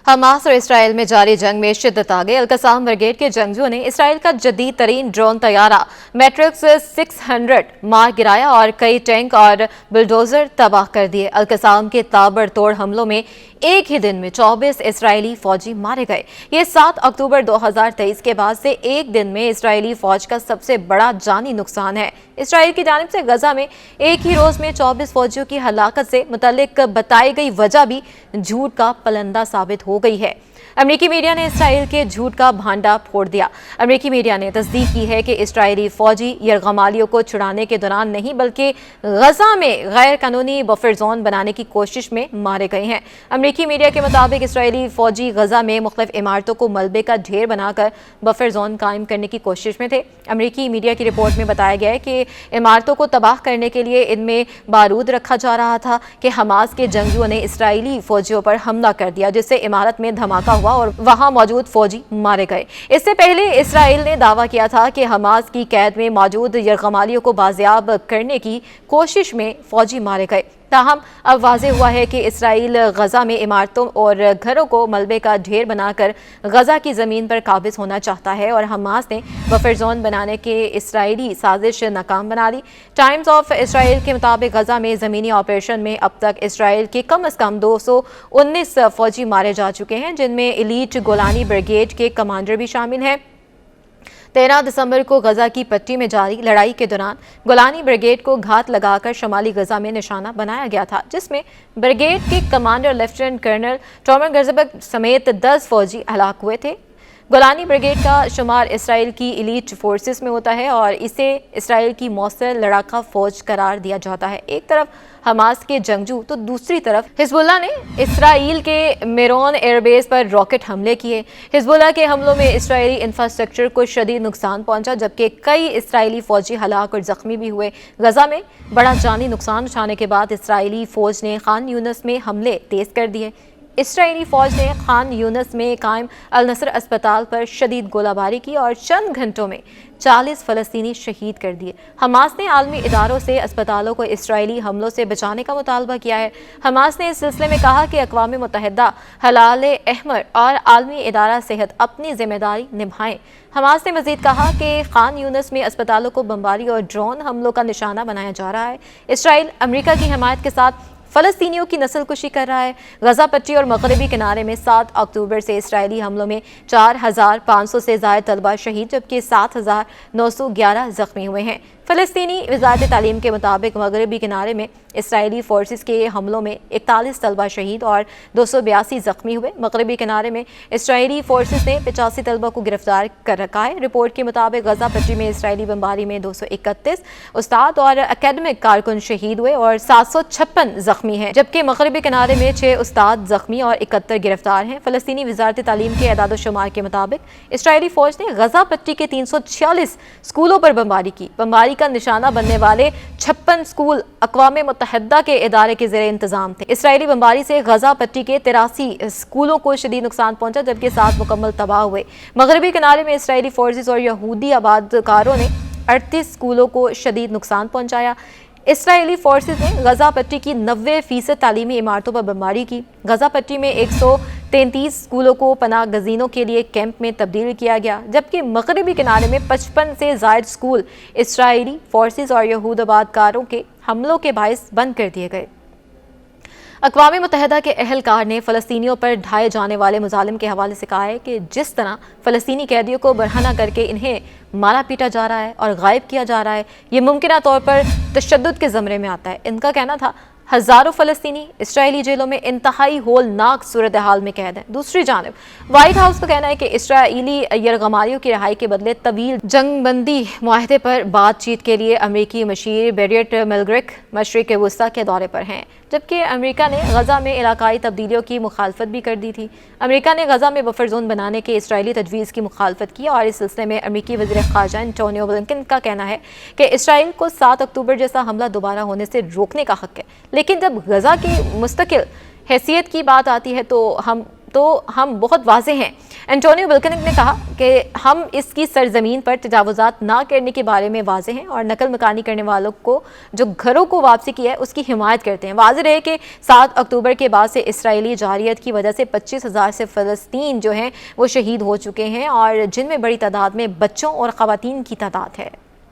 Hamas और Israel में जारी जंग में शिद्दत आ गई। अल-कसाम ब्रिगेड के जंगजुओं ने इसराइल का जदीद तरीन ड्रोन तैयारा मैट्रिक्स 600 मार गिराया और कई टैंक और बुलडोजर तबाह कर दिए। अल-कसाम के ताबड़तोड़ हमलों में एक ही दिन में 24 इसराइली फौजी मारे गए। ये 7 अक्टूबर 2023 के बाद से एक दिन में इसराइली फौज का सबसे बड़ा जानी नुकसान है। इसराइल की जानिब से गजा में एक ही रोज में 24 फौजियों की हलाकत से मुतल्लिक बताई गई वजह भी झूठ का पलंदा साबित हो गई है। अमेरिकी मीडिया ने इसराइल के झूठ का भांडा फोड़ दिया। अमेरिकी मीडिया ने तस्दीक की है कि इसराइली फौजी यरगमालियों को छुड़ाने के दौरान नहीं बल्कि गजा में गैर कानूनी बफर जोन बनाने की कोशिश में मारे गए हैं। अमेरिकी मीडिया के मुताबिक इसराइली फौजी गजा में मुख्तलिफ इमारतों को मलबे का ढेर बनाकर बफर जोन कायम करने की कोशिश में थे। अमेरिकी मीडिया की रिपोर्ट में बताया गया है कि इमारतों को तबाह करने के लिए इनमें बारूद रखा जा रहा था कि हमास के जंगजुओं ने इसराइली फौजियों पर हमला कर दिया, जिससे इमारत में धमाका हुआ और वहां मौजूद फौजी मारे गए। इससे पहले इसराइल ने दावा किया था कि हमास की कैद में मौजूद यरगमालियों को बाजियाब करने की कोशिश में फौजी मारे गए। ताहम अब वाज़े हुआ है कि इसराइल गजा में इमारतों और घरों को मलबे का ढेर बनाकर गजा की ज़मीन पर काबिज होना चाहता है और हमास ने बफर जोन बनाने के इसराइली साजिश नाकाम बना दी। टाइम्स ऑफ इसराइल के मुताबिक गजा में ज़मीनी ऑपरेशन में अब तक इसराइल के कम अज़ कम 219 फौजी मारे जा चुके हैं, जिनमें एलीट गोलानी ब्रिगेड के कमांडर भी शामिल हैं। 13 दिसंबर को गजा की पट्टी में जारी लड़ाई के दौरान गोलानी ब्रिगेड को घात लगाकर शमाली गजा में निशाना बनाया गया था, जिसमें ब्रिगेड के कमांडर लेफ्टिनेंट कर्नल टॉमर गर्जबर्ग समेत 10 फौजी हलाक हुए थे। गोलानी ब्रिगेड का शुमार इसराइल की एलीट फोर्सेस में होता है और इसे इसराइल की मौसल लड़ाका फौज करार दिया जाता है। एक तरफ हमास के जंगजू तो दूसरी तरफ हिजबुल्लाह ने इसराइल के मेरोन एयरबेस पर रॉकेट हमले किए। हिजबुल्लाह के हमलों में इसराइली इंफ्रास्ट्रक्चर को शदीद नुकसान पहुंचा, जबकि कई इसराइली फौजी हलाक और जख्मी भी हुए। गजा में बड़ा जानी नुकसान उठाने के बाद इसराइली फौज ने खान यूनिस में हमले तेज कर दिए। इसराइली फौज ने खान यूनिस में कायम अल नसर अस्पताल पर शदीद गोलाबारी की और चंद घंटों में 40 फ़लस्तीनी शहीद कर दिए। हमास ने आलमी इदारों से अस्पतालों को इसराइली हमलों से बचाने का मुतालबा किया है। हमास ने इस सिलसिले में कहा कि अक़वाम मुत्तहिदा, हलाल अहमर और आलमी इदारा सेहत अपनी जिम्मेदारी निभाएं। हमास ने मजीद कहा कि खान यूनिस में अस्पतालों को बमबारी और ड्रोन हमलों का निशाना बनाया जा रहा है। इसराइल अमेरिका की हिमायत के साथ फ़लस्तीनियों की नस्ल कुशी कर रहा है। गजा पट्टी और मगरबी किनारे में 7 अक्टूबर से इसराइली हमलों में 4500 से ज़ायद तलबा शहीद, जबकि 7911 जख्मी हुए हैं। फ़लस्तीनी वज़ारत तालीम के मुताबिक मगरबी किनारे में इसराइली फोर्सेस के हमलों में 41 तलबा शहीद और 282 जख्मी हुए। मगरबी किनारे में इसराइली फोर्सेस ने 85 तलबा को गिरफ्तार कर रखा है। रिपोर्ट के मुताबिक गजा पट्टी में इसराइली बमबारी में 231 उस्ताद और एकेडमिक कारकुन शहीद हुए और 756 जख्मी हैं, जबकि मगरबी किनारे में 6 उस्ताद जख्मी और 71 गिरफ्तार हैं। फ़लस्तीनी वज़ारत तालीम के अदाद शुमार के मुताबिक इसराइली फ़ौज ने गजा पट्टी के 346 स्कूलों पर बमबारी की। बमबारी का निशाना बनने वाले 56 स्कूल अक़वाम मुत्तहिदा के इदारे के ज़ेरे इंतज़ाम थे। इसराइली बमबारी से गजा पट्टी के 83 स्कूलों को शदीद नुकसान पहुंचा, जबकि 7 मुकम्मल तबाह हुए। मगरबी किनारे में इसराइली फोर्सेस और यहूदी आबादकारों ने 38 स्कूलों को शदीद नुकसान पहुंचाया। इसराइली फोर्सेस ने गजा पट्टी की 90% तालीमी इमारतों पर बमबारी की। गजा पट्टी में 133 स्कूलों को पनाह गज़ीनों के लिए कैंप में तब्दील किया गया, जबकि मगरबी किनारे में 55 से ज़ायद स्कूल इसराइली फोर्सेस और यहूद आबादकारों के हमलों के बाइस बंद कर दिए गए। अक़वाम मुत्तहिदा के अहलकार ने फ़लस्तीनियों पर ढाए जाने वाले मुजालिम के हवाले से कहा है कि जिस तरह फ़लस्तीनी कैदियों को बरहना करके इन्हें मारा पीटा जा रहा है और गायब किया जा रहा है, ये मुमकिन तौर पर तशद्दुद के ज़मरे में आता है। इनका कहना था हज़ारों फ़लस्तीनी इसराइली जेलों में इंतहाई होलनाक सूरत हाल में कैद हैं। दूसरी जानिब वाइट हाउस का कहना है कि इसराइली यरगमालियों की रिहाई के बदले तवील जंगबंदी मुआहदे पर बातचीत के लिए अमरीकी मशीर बेरियट मिलग्रिक मशरिक़ वस्ता के दौरे पर हैं, जबकि अमेरिका ने गजा में इलाकाई तब्दीलियों की मुखालफत भी कर दी थी। अमेरिका ने गजा में बफर जोन बनाने के इसराइली तजवीज़ की मुखालफत की और इस सिलसिले में अमेरिकी वज़ीर ख़ारजा एंटोनियो ब्लिंकन का कहना है कि इसराइल को 7 अक्टूबर जैसा हमला दोबारा होने से रोकने का हक़ है, लेकिन जब गजा की मुस्तकिल हैसियत की बात आती है तो हम تو ہم بہت واضح ہیں۔ اینٹونیو بلکنک نے کہا کہ ہم اس کی سرزمین پر تجاوزات نہ کرنے کے بارے میں واضح ہیں اور نقل مکانی کرنے والوں کو جو گھروں کو واپسی کی ہے اس کی حمایت کرتے ہیں۔ واضح رہے کہ 7 اکتوبر کے بعد سے اسرائیلی جارحیت کی وجہ سے 25,000 سے فلسطین جو ہیں وہ شہید ہو چکے ہیں اور جن میں بڑی تعداد میں بچوں اور خواتین کی تعداد ہے۔